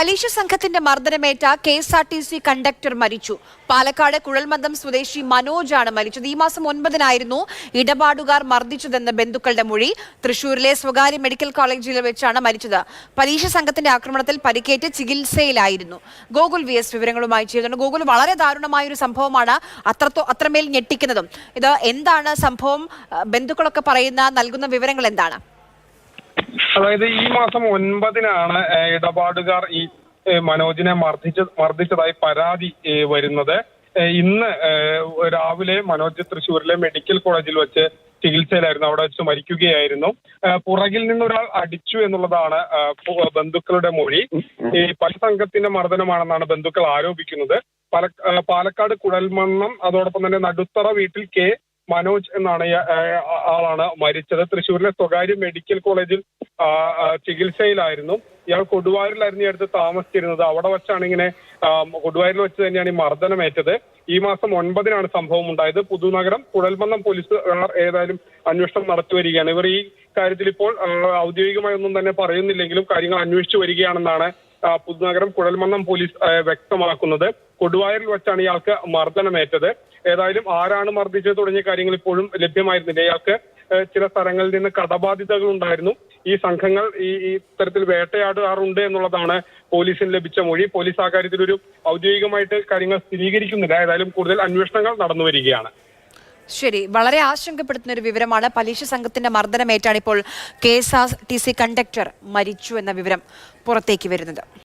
പലിശ സംഘത്തിന്റെ മർദ്ദനമേറ്റ KSRTC conductor മരിച്ചു. പാലക്കാട് കുഴൽമന്ദം സ്വദേശി മനോജാണ് മരിച്ചത്. ഈ മാസം 9-നായിരുന്നു ഇടപാടുകാർ മർദ്ദിച്ചതെന്ന് ബന്ധുക്കളുടെ മൊഴി. തൃശൂരിലെ സ്വകാര്യ മെഡിക്കൽ കോളേജിൽ വെച്ചാണ് മരിച്ചത്. പലിശ സംഘത്തിന്റെ ആക്രമണത്തിൽ പരിക്കേറ്റ് ചികിത്സയിലായിരുന്നു. ഗോകുൽ VS വിവരങ്ങളുമായി ചേരുന്നുണ്ട്. ഗോകുൽ, വളരെ ദാരുണമായ ഒരു സംഭവമാണ്, അത്രമേൽ ഞെട്ടിക്കുന്നതും. ഇത് എന്താണ് സംഭവം? ബന്ധുക്കളൊക്കെ നൽകുന്ന വിവരങ്ങൾ എന്താണ്? അതായത് ഈ മാസം 9-നാണ് ഇടപാടുകാർ ഈ മനോജിനെ മർദ്ദിച്ചതായി പരാതി വരുന്നത്. ഇന്ന് രാവിലെ മനോജ് തൃശ്ശൂരിലെ മെഡിക്കൽ കോളേജിൽ വെച്ച് ചികിത്സയിലായിരുന്നു. അവിടെ വെച്ച് മരിക്കുകയായിരുന്നു. പുറകിൽ നിന്നൊരാൾ അടിച്ചു എന്നുള്ളതാണ് ബന്ധുക്കളുടെ മൊഴി. ഈ പല സംഘത്തിന്റെ മർദ്ദനമാണെന്നാണ് ബന്ധുക്കൾ ആരോപിക്കുന്നത്. പാലക്കാട് കുഴൽമന്ദം, അതോടൊപ്പം തന്നെ നടുത്തറ വീട്ടിൽ മനോജ് എന്നാണ് ആളാണ് മരിച്ചത്. തൃശ്ശൂരിലെ സ്വകാര്യ മെഡിക്കൽ കോളേജിൽ ചികിത്സയിലായിരുന്നു. ഇയാൾ കൊടുവായൂരിലായിരുന്നു ഈ അടുത്ത് താമസിച്ചിരുന്നത്. അവിടെ വെച്ചാണ് ഇങ്ങനെ കൊടുവായൂരിൽ വെച്ച് തന്നെയാണ് ഈ മർദ്ദനമേറ്റത്. ഈ മാസം 9-നാണ് സംഭവം ഉണ്ടായത്. പുതുനഗരം കുഴൽമന്ദം പോലീസുകാർ ഏതായാലും അന്വേഷണം നടത്തി വരികയാണ്. ഇവർ ഈ കാര്യത്തിൽ ഇപ്പോൾ ഔദ്യോഗികമായി ഒന്നും തന്നെ പറയുന്നില്ലെങ്കിലും കാര്യങ്ങൾ അന്വേഷിച്ചു വരികയാണെന്നാണ് പുതുനഗരം കുഴൽമന്ദം പോലീസ് വ്യക്തമാക്കുന്നത്. കൊടുവായൂരിൽ വെച്ചാണ് ഇയാൾക്ക് മർദ്ദനമേറ്റത്. ഏതായാലും ആരാണ് മർദ്ദിച്ചത് തുടങ്ങിയ കാര്യങ്ങൾ ഇപ്പോഴും ലഭ്യമായിരുന്നില്ല. ഇയാൾക്ക് ചില സ്ഥലങ്ങളിൽ നിന്ന് കടബാധ്യതകൾ ഉണ്ടായിരുന്നു. ഈ സംഘങ്ങൾ ഈ തരത്തിൽ വേട്ടയാടാറുണ്ട് എന്നുള്ളതാണ് പോലീസിന് ലഭിച്ച മൊഴി. പോലീസ് ആ കാര്യത്തിൽ ഒരു ഔദ്യോഗികമായിട്ട് കാര്യങ്ങൾ സ്ഥിരീകരിക്കുന്നില്ല. ഏതായാലും കൂടുതൽ അന്വേഷണങ്ങൾ നടന്നു വരികയാണ്. ശരി, വളരെ ആശങ്കപ്പെടുത്തുന്ന ഒരു വിവരമാണ്. പലിശ സംഘത്തിന്റെ മർദ്ദനമേറ്റാണ് ഇപ്പോൾ KSRTC കണ്ടക്ടർ മരിച്ചു എന്ന വിവരം പുറത്തേക്ക് വരുന്നത്.